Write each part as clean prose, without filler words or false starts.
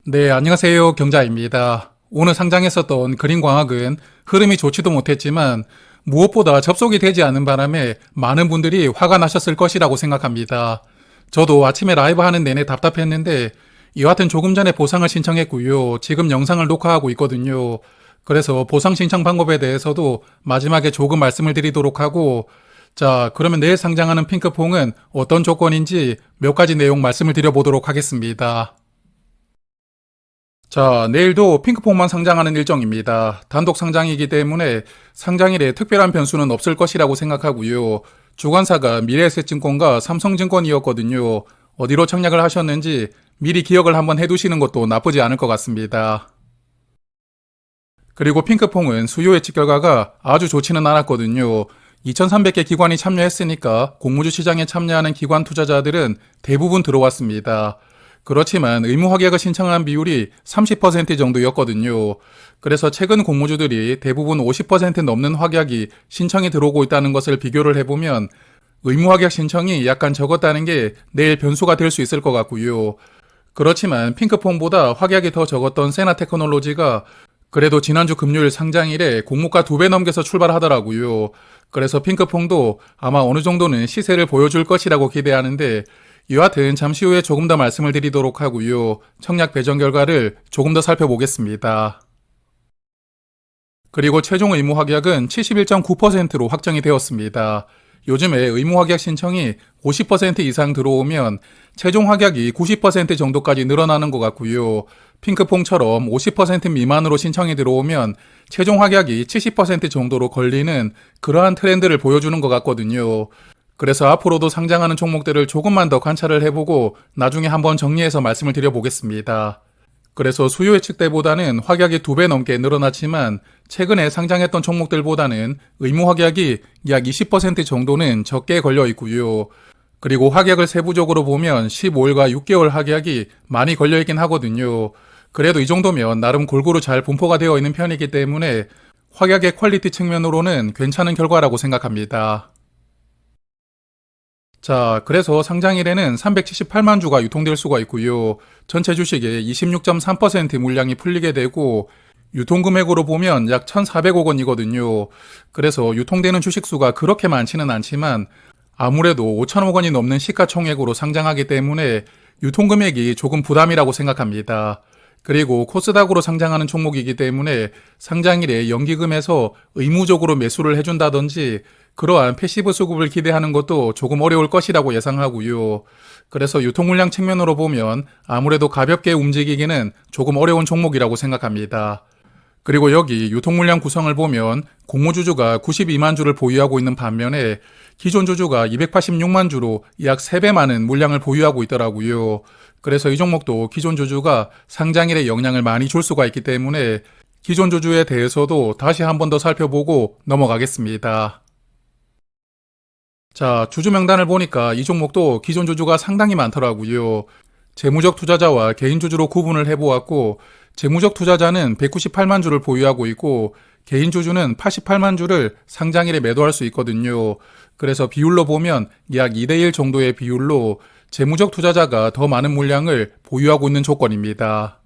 네, 안녕하세요. 경자입니다. 오늘 상장했었던 그린광학은 흐름이 좋지도 못했지만 무엇보다 접속이 되지 않은 바람에 많은 분들이 화가 나셨을 것이라고 생각합니다. 저도 아침에 라이브 하는 내내 답답했는데 여하튼 조금 전에 보상을 신청했고요. 지금 영상을 녹화하고 있거든요. 그래서 보상 신청 방법에 대해서도 마지막에 조금 말씀을 드리도록 하고, 자, 그러면 내일 상장하는 핑크퐁은 어떤 조건인지 몇 가지 내용 말씀을 드려보도록 하겠습니다. 자, 내일도 핑크퐁만 상장하는 일정입니다. 단독 상장이기 때문에 상장일에 특별한 변수는 없을 것이라고 생각하고요. 주관사가 미래에셋증권과 삼성증권이었거든요. 어디로 청약을 하셨는지 미리 기억을 한번 해두시는 것도 나쁘지 않을 것 같습니다. 그리고 핑크퐁은 수요 예측 결과가 아주 좋지는 않았거든요. 2,300개 기관이 참여했으니까 공모주 시장에 참여하는 기관 투자자들은 대부분 들어왔습니다. 그렇지만 의무 확약을 신청한 비율이 30% 정도였거든요. 그래서 최근 공모주들이 대부분 50% 넘는 확약이 신청이 들어오고 있다는 것을 비교를 해보면 의무 확약 신청이 약간 적었다는 게 내일 변수가 될 수 있을 것 같고요. 그렇지만 핑크퐁보다 확약이 더 적었던 세나테크놀로지가 그래도 지난주 금요일 상장일에 공모가 2배 넘겨서 출발하더라고요. 그래서 핑크퐁도 아마 어느 정도는 시세를 보여줄 것이라고 기대하는데, 여하튼 잠시 후에 조금 더 말씀을 드리도록 하고요. 청약 배정 결과를 조금 더 살펴보겠습니다. 그리고 최종 의무 확약은 71.9%로 확정이 되었습니다. 요즘에 의무 확약 신청이 50% 이상 들어오면 최종 확약이 90% 정도까지 늘어나는 것 같고요. 핑크퐁처럼 50% 미만으로 신청이 들어오면 최종 확약이 70% 정도로 걸리는 그러한 트렌드를 보여주는 것 같거든요. 그래서 앞으로도 상장하는 종목들을 조금만 더 관찰을 해보고 나중에 한번 정리해서 말씀을 드려보겠습니다. 그래서 수요 예측 때보다는 확약이 2배 넘게 늘어났지만 최근에 상장했던 종목들보다는 의무 확약이 약 20% 정도는 적게 걸려 있고요. 그리고 확약을 세부적으로 보면 15일과 6개월 확약이 많이 걸려 있긴 하거든요. 그래도 이 정도면 나름 골고루 잘 분포가 되어 있는 편이기 때문에 확약의 퀄리티 측면으로는 괜찮은 결과라고 생각합니다. 자, 그래서 상장일에는 378만 주가 유통될 수가 있고요. 전체 주식의 26.3% 물량이 풀리게 되고 유통금액으로 보면 약 1,400억 원이거든요. 그래서 유통되는 주식 수가 그렇게 많지는 않지만 아무래도 5천억 원이 넘는 시가총액으로 상장하기 때문에 유통금액이 조금 부담이라고 생각합니다. 그리고 코스닥으로 상장하는 종목이기 때문에 상장일에 연기금에서 의무적으로 매수를 해준다든지 그러한 패시브 수급을 기대하는 것도 조금 어려울 것이라고 예상하고요. 그래서 유통 물량 측면으로 보면 아무래도 가볍게 움직이기는 조금 어려운 종목이라고 생각합니다. 그리고 여기 유통 물량 구성을 보면 공모주주가 92만 주를 보유하고 있는 반면에 기존 주주가 286만 주로 약 3배 많은 물량을 보유하고 있더라고요. 그래서 이 종목도 기존 주주가 상장일에 영향을 많이 줄 수가 있기 때문에 기존 주주에 대해서도 다시 한 번 더 살펴보고 넘어가겠습니다. 자, 주주 명단을 보니까 이 종목도 기존 주주가 상당히 많더라고요. 재무적 투자자와 개인 주주로 구분을 해보았고, 재무적 투자자는 198만 주를 보유하고 있고, 개인 주주는 88만 주를 상장일에 매도할 수 있거든요. 그래서 비율로 보면 약 2대1 정도의 비율로 재무적 투자자가 더 많은 물량을 보유하고 있는 조건입니다.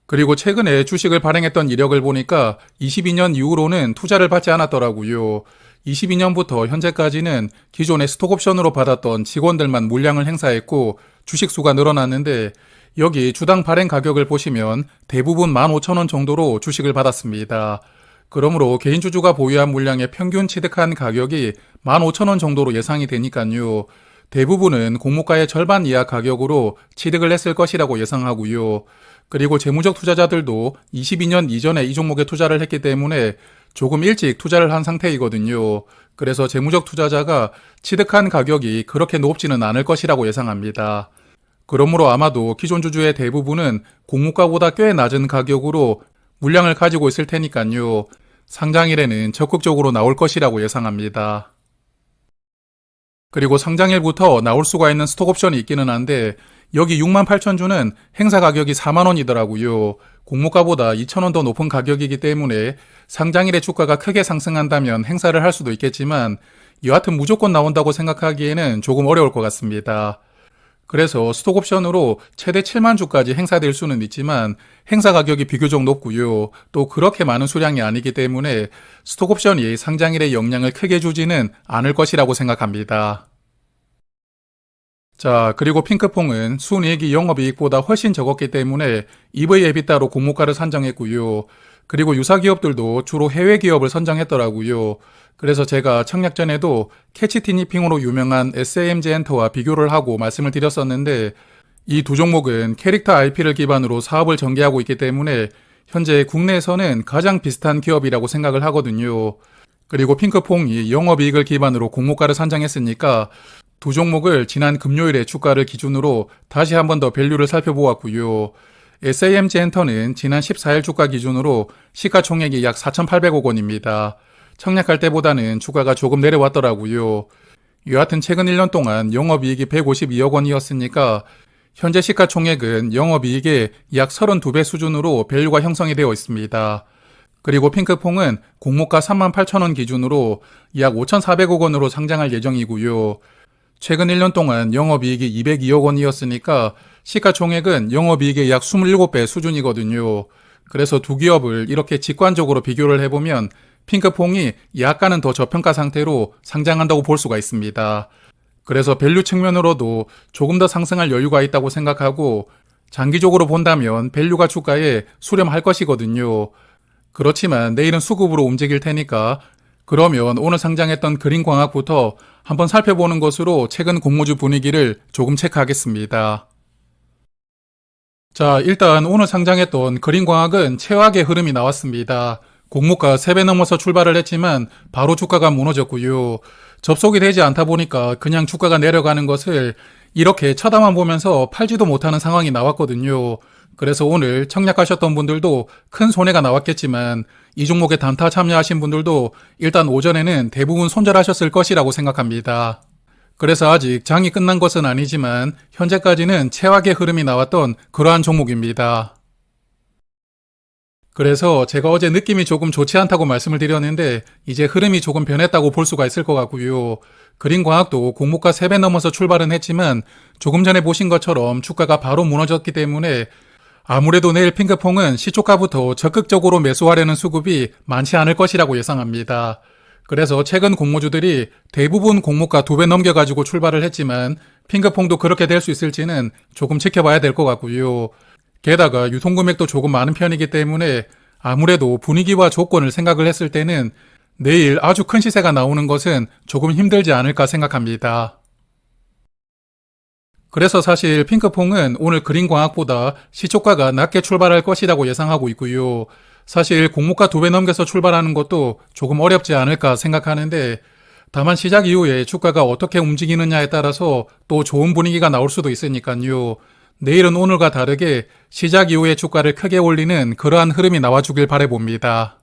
그리고 최근에 주식을 발행했던 이력을 보니까 22년 이후로는 투자를 받지 않았더라고요. 22년부터 현재까지는 기존의 스톡옵션으로 받았던 직원들만 물량을 행사했고 주식 수가 늘어났는데 여기 주당 발행 가격을 보시면 대부분 15,000원 정도로 주식을 받았습니다. 그러므로 개인 주주가 보유한 물량의 평균 취득한 가격이 15,000원 정도로 예상이 되니까요. 대부분은 공모가의 절반 이하 가격으로 취득을 했을 것이라고 예상하고요. 그리고 재무적 투자자들도 22년 이전에 이 종목에 투자를 했기 때문에 조금 일찍 투자를 한 상태이거든요. 그래서 재무적 투자자가 취득한 가격이 그렇게 높지는 않을 것이라고 예상합니다. 그러므로 아마도 기존 주주의 대부분은 공모가보다 꽤 낮은 가격으로 물량을 가지고 있을 테니까요. 상장일에는 적극적으로 나올 것이라고 예상합니다. 그리고 상장일부터 나올 수가 있는 스톡옵션이 있기는 한데 여기 68,000주는 행사 가격이 4만원이더라고요. 공모가보다 2,000원 더 높은 가격이기 때문에 상장일의 주가가 크게 상승한다면 행사를 할 수도 있겠지만 여하튼 무조건 나온다고 생각하기에는 조금 어려울 것 같습니다. 그래서 스톡옵션으로 최대 7만 주까지 행사될 수는 있지만 행사 가격이 비교적 높고요. 또 그렇게 많은 수량이 아니기 때문에 스톡옵션이 상장일에 영향을 크게 주지는 않을 것이라고 생각합니다. 자, 그리고 핑크퐁은 순이익이 영업이익보다 훨씬 적었기 때문에 EV/EBITDA로 공모가를 산정했고요. 그리고 유사 기업들도 주로 해외 기업을 선정했더라고요. 그래서 제가 청약 전에도 캐치티니핑으로 유명한 SAMG 엔터와 비교를 하고 말씀을 드렸었는데 이 두 종목은 캐릭터 IP를 기반으로 사업을 전개하고 있기 때문에 현재 국내에서는 가장 비슷한 기업이라고 생각을 하거든요. 그리고 핑크퐁이 영업이익을 기반으로 공모가를 산정했으니까 두 종목을 지난 금요일의 주가를 기준으로 다시 한 번 더 밸류를 살펴보았고요. SAMG 엔터는 지난 14일 주가 기준으로 시가총액이 약 4,800억 원입니다. 청약할 때보다는 주가가 조금 내려왔더라고요. 여하튼 최근 1년 동안 영업이익이 152억 원이었으니까 현재 시가총액은 영업이익의 약 32배 수준으로 밸류가 형성이 되어 있습니다. 그리고 핑크퐁은 공모가 38,000원 기준으로 약 5,400억 원으로 상장할 예정이고요. 최근 1년 동안 영업이익이 202억 원이었으니까 시가총액은 영업이익의 약 27배 수준이거든요. 그래서 두 기업을 이렇게 직관적으로 비교를 해보면 핑크퐁이 약간은 더 저평가 상태로 상장한다고 볼 수가 있습니다. 그래서 밸류 측면으로도 조금 더 상승할 여유가 있다고 생각하고 장기적으로 본다면 밸류가 주가에 수렴할 것이거든요. 그렇지만 내일은 수급으로 움직일 테니까 그러면 오늘 상장했던 그린광학부터 한번 살펴보는 것으로 최근 공모주 분위기를 조금 체크하겠습니다. 자, 일단 오늘 상장했던 그린광학은 최악의 흐름이 나왔습니다. 공모가 3배 넘어서 출발을 했지만 바로 주가가 무너졌고요. 접속이 되지 않다 보니까 그냥 주가가 내려가는 것을 이렇게 쳐다만 보면서 팔지도 못하는 상황이 나왔거든요. 그래서 오늘 청약하셨던 분들도 큰 손해가 나왔겠지만 이 종목에 단타 참여하신 분들도 일단 오전에는 대부분 손절하셨을 것이라고 생각합니다. 그래서 아직 장이 끝난 것은 아니지만 현재까지는 최악의 흐름이 나왔던 그러한 종목입니다. 그래서 제가 어제 느낌이 조금 좋지 않다고 말씀을 드렸는데 이제 흐름이 조금 변했다고 볼 수가 있을 것 같고요. 그린광학도 공모가 3배 넘어서 출발은 했지만 조금 전에 보신 것처럼 주가가 바로 무너졌기 때문에 아무래도 내일 핑크퐁은 시초가부터 적극적으로 매수하려는 수급이 많지 않을 것이라고 예상합니다. 그래서 최근 공모주들이 대부분 공모가 2배 넘겨가지고 출발을 했지만 핑크퐁도 그렇게 될 수 있을지는 조금 지켜봐야 될 것 같고요. 게다가 유통금액도 조금 많은 편이기 때문에 아무래도 분위기와 조건을 생각을 했을 때는 내일 아주 큰 시세가 나오는 것은 조금 힘들지 않을까 생각합니다. 그래서 사실 핑크퐁은 오늘 그린광학보다 시초가가 낮게 출발할 것이라고 예상하고 있고요. 사실 공모가 2배 넘겨서 출발하는 것도 조금 어렵지 않을까 생각하는데 다만 시작 이후에 주가가 어떻게 움직이느냐에 따라서 또 좋은 분위기가 나올 수도 있으니까요. 내일은 오늘과 다르게 시작 이후에 주가를 크게 올리는 그러한 흐름이 나와주길 바라봅니다.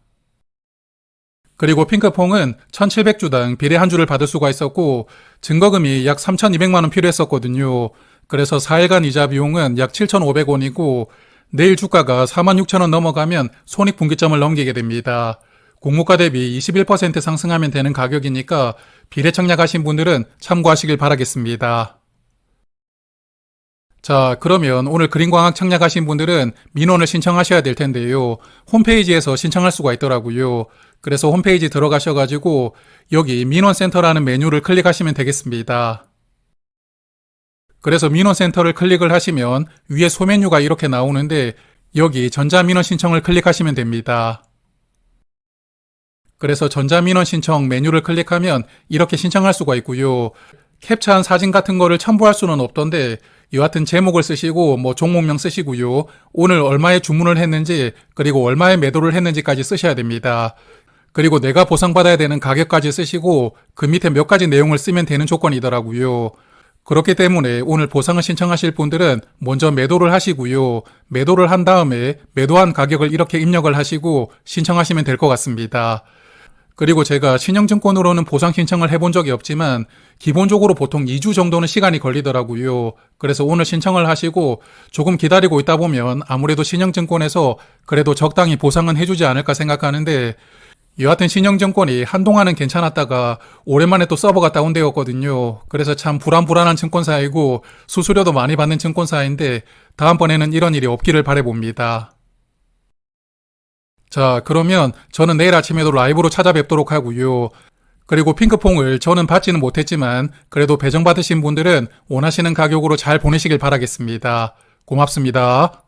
그리고 핑크퐁은 1700주당 비례 한 주를 받을 수가 있었고 증거금이 약 3200만원 필요했었거든요. 그래서 4일간 이자 비용은 약 7500원이고 내일 주가가 46000원 넘어가면 손익분기점을 넘기게 됩니다. 공모가 대비 21% 상승하면 되는 가격이니까 비례 청약하신 분들은 참고하시길 바라겠습니다. 자, 그러면 오늘 그린광학 청약하신 분들은 민원을 신청하셔야 될 텐데요. 홈페이지에서 신청할 수가 있더라고요. 그래서 홈페이지 들어가셔가지고 여기 민원센터라는 메뉴를 클릭하시면 되겠습니다. 그래서 민원센터를 클릭을 하시면 위에 소메뉴가 이렇게 나오는데 여기 전자민원 신청을 클릭하시면 됩니다. 그래서 전자민원 신청 메뉴를 클릭하면 이렇게 신청할 수가 있고요. 캡처한 사진 같은 거를 첨부할 수는 없던데 여하튼 제목을 쓰시고 종목명 쓰시고요. 오늘 얼마에 주문을 했는지 그리고 얼마에 매도를 했는지까지 쓰셔야 됩니다. 그리고 내가 보상받아야 되는 가격까지 쓰시고 그 밑에 몇 가지 내용을 쓰면 되는 조건이더라고요. 그렇기 때문에 오늘 보상을 신청하실 분들은 먼저 매도를 하시고요. 매도를 한 다음에 매도한 가격을 이렇게 입력을 하시고 신청하시면 될 것 같습니다. 그리고 제가 신영증권으로는 보상 신청을 해본 적이 없지만 기본적으로 보통 2주 정도는 시간이 걸리더라고요. 그래서 오늘 신청을 하시고 조금 기다리고 있다 보면 아무래도 신영증권에서 그래도 적당히 보상은 해주지 않을까 생각하는데 여하튼 신영증권이 한동안은 괜찮았다가 오랜만에 또 서버가 다운되었거든요. 그래서 참 불안불안한 증권사이고 수수료도 많이 받는 증권사인데 다음번에는 이런 일이 없기를 바라봅니다. 자, 그러면 저는 내일 아침에도 라이브로 찾아뵙도록 하고요. 그리고 핑크퐁을 저는 받지는 못했지만 그래도 배정받으신 분들은 원하시는 가격으로 잘 보내시길 바라겠습니다. 고맙습니다.